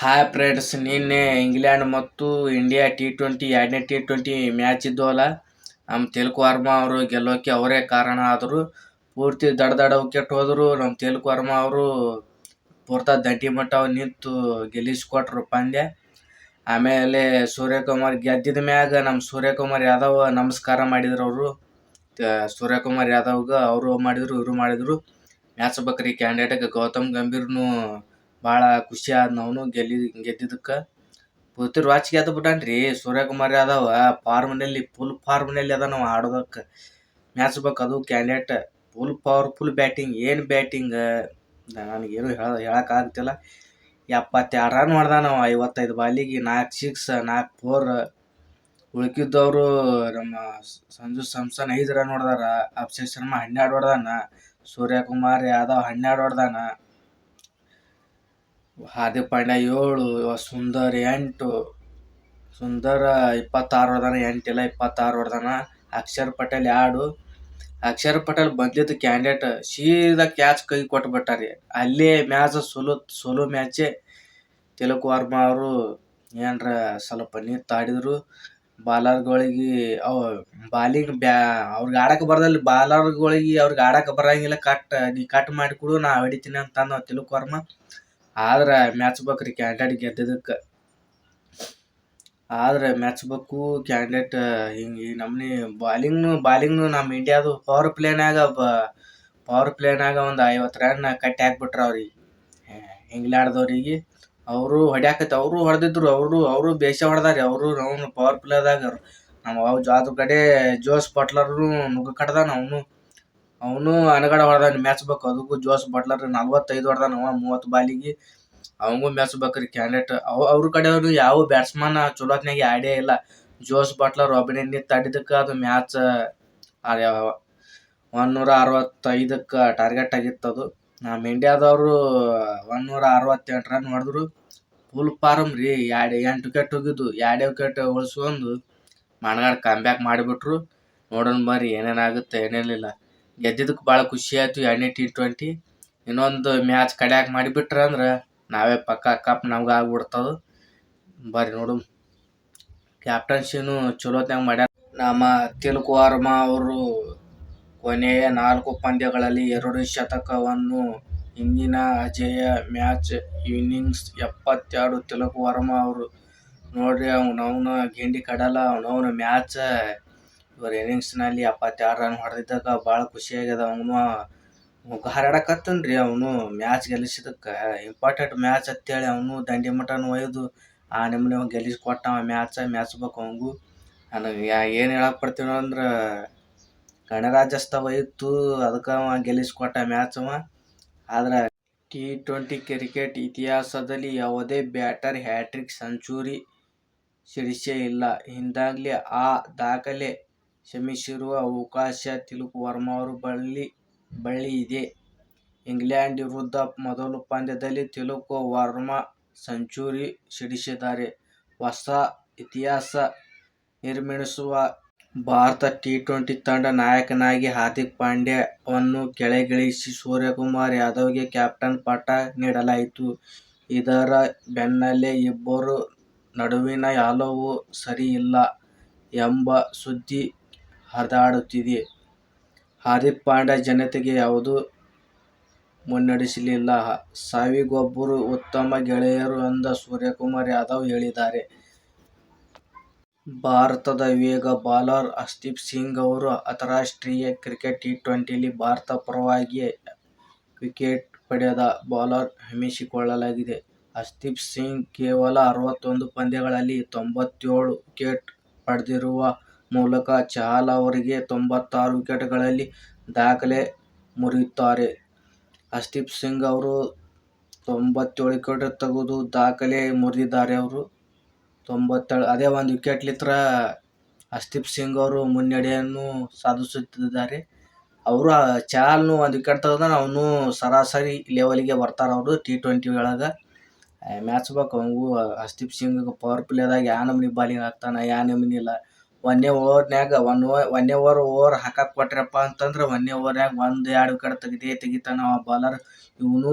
Hi friends, ನಿನ್ನೆ England ಮತ್ತು India T20 ಎರಡನೇ T20 ಮ್ಯಾಚ್ ಇದ್ದವಲ್ಲ. ನಮ್ಮ ತಿಲಕ್ ವರ್ಮಾ ಅವರು ಗೆಲ್ಲೋಕೆ ಅವರೇ ಕಾರಣ ಆದರು. ಪೂರ್ತಿ ದಡ ವಿಕೆಟ್ ಹೋದರು. ನಮ್ಮ ತಿಲಕ್ ವರ್ಮಾ ಅವರು ಪೂರ್ತಿ ದಂಡಿ ಮಟ್ಟ ನಿಂತು ಗೆಲ್ಲಿಸಿಕೊಟ್ರು ಪಂದ್ಯ. ಆಮೇಲೆ ಸೂರ್ಯಕುಮಾರ್ ಗೆದ್ದಿದ ಮ್ಯಾಗ ನಮ್ಮ ಸೂರ್ಯಕುಮಾರ್ ಯಾದವ್ ನಮಸ್ಕಾರ ಮಾಡಿದ್ರು. ಅವರು ಸೂರ್ಯಕುಮಾರ್ ಯಾದವ್ಗೆ ಅವರು ಮಾಡಿದ್ರು, ಇವರು ಮಾಡಿದ್ರು. ಮ್ಯಾಚ್ ಬಕ್ರಿ ಕ್ಯಾಂಡಿಡೇಟ್ ಗೌತಮ್ ಗಂಭೀರ್ನು ಭಾಳ ಖುಷಿ ಆದ್ ನಾವು ಗೆದ್ದಿದ್ದಕ್ಕೆ. ಪೂರ್ತಿ ವಾಚಿಗೆ ಎದ್ದು ಬಿಟ್ಟಾನ್ರಿ ಸೂರ್ಯಕುಮಾರ್ ಯಾದವ್. ಫುಲ್ ಫಾರ್ಮ್ನಲ್ಲಿ ಅದ ನಾವು ಆಡೋದಕ್ಕೆ. ಮ್ಯಾಚ್ ಬೇಕು ಅದು ಕ್ಯಾಂಡಿಡೇಟ್ ಫುಲ್ ಪವರ್ಫುಲ್ ಬ್ಯಾಟಿಂಗ್. ಏನು ಬ್ಯಾಟಿಂಗ್, ನನಗೇನು ಹೇಳೋಕ್ಕಾಗ್ತಿಲ್ಲ. 72 ರನ್ ಹೊಡೆದ ನಾವು 55 ಬಾಲಿಗೆ. 4 ಸಿಕ್ಸ್ 4 4. ಉಳ್ಕಿದ್ದವರು ನಮ್ಮ ಸಂಜು ಸ್ಯಾಮ್ಸನ್ 5 ರನ್ ಹೊಡೆದಾರ. ಅಭಿಷೇಕ್ ಶರ್ಮಾ 12 ಹೊಡೆದಾನ. ಸೂರ್ಯಕುಮಾರ್ ಯಾದವ್ 12 ಹೊಡೆದಾನ. ಹಾರ್ದಿಕ್ ಪಾಂಡ್ಯ 7, ಸುಂದರ್ 8, ಸುಂದರ್ 26 ಹೊಡೆದಾನ. 8 ಇಲ್ಲ 26 ಹೊಡೆದಾನ. ಅಕ್ಷರ್ ಪಟೇಲ್ 2. ಅಕ್ಷರ್ ಪಟೇಲ್ ಬಂದಿದ್ದ ಕ್ಯಾಂಡಿಡೇಟ್ ಸೀದಾ ಕ್ಯಾಚ್ ಕೈ ಕೊಟ್ಬಿಟ್ಟಾರಿ. ಅಲ್ಲೇ ಮ್ಯಾಚ್ ಸೋಲೋ ಮ್ಯಾಚೇ. ತಿಲಕ್ ವರ್ಮಾ ಅವರು ಏನರ ಸ್ವಲ್ಪ ನಿಂತಾಡಿದ್ರು. ಬಾಲರ್ಗಳಿಗೆ ಬಾಲಿಂಗ್ ಅವ್ರಿಗೆ ಆಡಕ್ಕೆ ಬರದಲ್ಲಿ. ಅವ್ರಿಗೆ ಆಡಕ್ಕೆ ಬರಂಗಿಲ್ಲ. ನೀ ಕಟ್ ಮಾಡಿಕೊಡು, ನಾ ಹೊಡಿತೀನಿ ಅಂತ ತಿಲಕ್ ವರ್ಮಾ. ಆದ್ರೆ ಮ್ಯಾಚ್ ಬೇಕ್ರಿ ಕ್ಯಾಂಡಿಡೇಟ್ ಗೆದ್ದಿದ್ದಕ್ಕೆ. ಆದ್ರೆ ಮ್ಯಾಚ್ ಬೇಕು ಕ್ಯಾಂಡಿಡೇಟ್. ಹಿಂಗೆ ನಮ್ಮನೆ ಬಾಲಿಂಗ್ನು ನಮ್ಮ ಇಂಡಿಯಾದು ಪವರ್ ಪ್ಲೇನಾಗ ಒಂದು 50 ರನ್ ಕಟ್ಟಿ ಹಾಕ್ಬಿಟ್ರು ಅವ್ರಿಗೆ, ಇಂಗ್ಲೆಂಡ್ದವ್ರಿಗೆ. ಅವರು ಹೊಡೆದಿದ್ರು. ಅವರು ಬೇಷ ಹೊಡೆದಾರಿ. ಅವರು ಪವರ್ ಪ್ಲೇದಾಗ ಅದು ಕಡೆ ಜೋಸ್ ಬಟ್ಲರ್ನು ನುಗ್ಗ ಕಟ್ದಾನ. ಅವನು ಅನಗಡ ಹೊಡೆದಾನ. ಮ್ಯಾಚ್ ಬೇಕು ಅದಕ್ಕೂ. ಜೋಸ್ ಬಟ್ಲರ್ 45 ಹೊಡೆದಾನ 30 ಬಾಲಿಗೆ. ಅವಂಗೂ ಮ್ಯಾಚ್ ಬೇಕ್ರಿ ಕ್ಯಾಂಡಿಡೇಟ್. ಅವ್ರ ಕಡೆಯವರು ಯಾವ ಬ್ಯಾಟ್ಸ್ಮನ್ ಚಲೋತ್ನಾಗ ಆಡೇ ಇಲ್ಲ. ಜೋಸ್ ಬಟ್ಲರ್ ಒಬ್ಬನೇ ನಿಂತು ಆಡಿದ್ದಕ್ಕೆ ಅದು ಮ್ಯಾಚ್ 165ಕ್ಕೆ ಟಾರ್ಗೆಟ್ ಆಗಿತ್ತು. ಅದು ನಮ್ಮ ಇಂಡಿಯಾದವರು 168 ರನ್ ಹೊಡೆದ್ರು. ಫುಲ್ ಫಾರ್ಮ್ ರೀ. 8 ವಿಕೆಟ್ ಹೋಗಿದ್ದು. 2 ವಿಕೆಟ್ ಉಳಿಸ್ಕೊಂಡು ಮಣಗಾಡ್ ಕಮ್ಬ್ಯಾಕ್ ಮಾಡಿಬಿಟ್ರು. ನೋಡೋಣ ಬರ್ರಿ ಏನೇನಾಗುತ್ತೆ ಏನೇನಿಲ್ಲ. ಗೆದ್ದಿದ್ದಕ್ಕೆ ಭಾಳ ಖುಷಿ ಆಯಿತು. ಎರಡನೇ T20 ಇನ್ನೊಂದು ಮ್ಯಾಚ್ ಕಡ್ಯಾಕ್ ಮಾಡಿಬಿಟ್ರೆ ಅಂದ್ರೆ ನಾವೇ ಪಕ್ಕ ಕಪ್ ನಮ್ಗೆ ಆಗ್ಬಿಡ್ತದೆ. ಬರ್ರಿ ನೋಡು. ಕ್ಯಾಪ್ಟನ್ಸಿನೂ ಚಲೋತ್ನಾಗ ಮಾಡ್ಯಾರ ನಮ್ಮ ತಿಲಕ್ ವರ್ಮಾ ಅವರು. ಕೊನೆಯ 4 ಪಂದ್ಯಗಳಲ್ಲಿ 2 ಶತಕವನ್ನು. ಇಂದಿನ ಅಜೇಯ ಮ್ಯಾಚ್ ಇನ್ನಿಂಗ್ಸ್ 72 ತಿಲಕ್ ವರ್ಮಾ ಅವರು. ನೋಡ್ರಿ ಅವನವನ ಗಿಂಡಿ ಕಡಲ್ಲ. ಅವನವನ ಮ್ಯಾಚ್ ಇವ್ರ ಇನ್ನಿಂಗ್ಸ್ನಲ್ಲಿ 72 ರನ್ ಹೊಡೆದಿದ್ದಾಗ ಭಾಳ ಖುಷಿಯಾಗ್ಯದ. ಅವನು ಹಾರಾಡಕತ್ತನ್ರಿ. ಅವನು ಮ್ಯಾಚ್ ಗೆಲ್ಲಿಸಿದಕ್ಕೆ ಇಂಪಾರ್ಟೆಂಟ್ ಮ್ಯಾಚ್ ಅಂತೇಳಿ ಅವನು ದಂಡಿ ಮಟನ್ ಒಯ್ದು ಆ ನಮ್ಮನೆ ಗೆಲ್ಲಿಸ್ಕೊಟ್ಟ ಮ್ಯಾಚ್ ಬೇಕು ಅವಂಗೂ. ನನಗೆ ಏನು ಹೇಳಕ್ಕೆ ಬರ್ತೀನೋ ಅಂದ್ರೆ ಗಣರಾಜ್ಯೋತ್ಸವ ಇತ್ತು, ಅದಕ್ಕೆ ಅವ ಗೆಲ್ಲಿಸ್ಕೊಟ್ಟ ಮ್ಯಾಚ್ ಅವ. ಆದ್ರೆ T20 ಕ್ರಿಕೆಟ್ ಇತಿಹಾಸದಲ್ಲಿ ಯಾವುದೇ ಬ್ಯಾಟರ್ ಹ್ಯಾಟ್ರಿಕ್ ಸೆಂಚುರಿ ಸಿಡಿಸೇ ಇಲ್ಲ. ಹಿಂದಾಗಲೇ ಆ ದಾಖಲೆ ಶ್ರಮಿಸಿರುವ ಅವಕಾಶ ತಿಲಕ್ ವರ್ಮಾ ಅವರ ಬಳಿ ಇದೆ. ಇಂಗ್ಲೆಂಡ್ ವಿರುದ್ಧ ಮೊದಲ ಪಂದ್ಯದಲ್ಲಿ ತಿಲಕ್ ವರ್ಮಾ ಸೆಂಚುರಿ ಸಿಡಿಸಿದ್ದಾರೆ. ಹೊಸ ಇತಿಹಾಸ ನಿರ್ಮಿಸುವ ಭಾರತ T20 ತಂಡ ನಾಯಕನಾಗಿ ಹಾರ್ದಿಕ್ ಪಾಂಡ್ಯವನ್ನು ಕೆಳಗಿಳಿಸಿ ಸೂರ್ಯಕುಮಾರ್ ಯಾದವ್ಗೆ ಕ್ಯಾಪ್ಟನ್ ಪಟ್ಟ ನೀಡಲಾಯಿತು. ಇದರ ಬೆನ್ನಲ್ಲೇ ಇಬ್ಬರ ನಡುವಿನ ಒಲವು ಸರಿ ಇಲ್ಲ ಎಂಬ ಸುದ್ದಿ ಹರಿದಾಡುತ್ತಿದೆ. ಹಾರ್ದಿಕ್ ಪಾಂಡ್ಯ ಜನತೆಗೆ ಯಾವುದೂ ಮುನ್ನಡೆಸಲಿಲ್ಲ. ಸಾವಿಗೊಬ್ಬರು ಉತ್ತಮ ಗೆಳೆಯರು ಎಂದು ಸೂರ್ಯಕುಮಾರ್ ಯಾದವ್ ಹೇಳಿದ್ದಾರೆ. ಭಾರತದ ವೇಗಿ ಬೌಲರ್ ಹರ್ಷದೀಪ್ ಸಿಂಗ್ ಅವರು ಅಂತಾರಾಷ್ಟ್ರೀಯ ಕ್ರಿಕೆಟ್ T20ಯಲ್ಲಿ ಭಾರತ ಪರವಾಗಿ ವಿಕೆಟ್ ಪಡೆದ ಬೌಲರ್ ಎನಿಸಿಕೊಳ್ಳಲಾಗಿದೆ. ಹರ್ಷದೀಪ್ ಸಿಂಗ್ ಕೇವಲ 61 ಪಂದ್ಯಗಳಲ್ಲಿ 97 ವಿಕೆಟ್ ಪಡೆದಿರುವ ಮೂಲಕ ಚಹಲ್ ಅವರಿಗೆ 96 ವಿಕೆಟ್ಗಳಲ್ಲಿ ದಾಖಲೆ ಮುರಿಯುತ್ತಾರೆ. ಹರ್ಷದೀಪ್ ಸಿಂಗ್ ಅವರು 97 ವಿಕೆಟ್ ತೆಗೆದು ದಾಖಲೆ ಮುರಿದಿದ್ದಾರೆ. ಅವರು 97, ಅದೇ 1 ವಿಕೆಟ್ಲಿಂತ್ರ ಹರ್ಷದೀಪ್ ಸಿಂಗ್ ಅವರು ಮುನ್ನಡೆಯನ್ನು ಸಾಧಿಸುತ್ತಿದ್ದಾರೆ. ಅವರು ಚಹಲ್ನು 1 ವಿಕೆಟ್ ತೆಗೆದ ಅವನು ಸರಾಸರಿ ಲೆವೆಲ್ಗೆ ಬರ್ತಾರೆ ಅವರು T20 ಒಳಗೆ. ಮ್ಯಾಚ್ ಬೇಕು ಅವಂಗೂ. ಹರ್ಷದೀಪ್ ಸಿಂಗ್ ಪವರ್ ಪ್ಲೇದಾಗ ಯಾವ ನಮೂನಿ ಬಾಲಿಂಗ್ ಹಾಕ್ತಾನೆ, ಯಾವ ನಮೂನಿ ಇಲ್ಲ. ಒಂದೇ ಓವರ್ ಹಾಕಕ್ಕೆ ಕೊಟ್ರಪ್ಪ ಅಂತಂದ್ರೆ 1ನೇ ಓವರ್ನಾಗ 1-2 ವಿಕೆಟ್ ತೆಗಿತಾನ ಆ ಬಾಲರ್. ಇವನು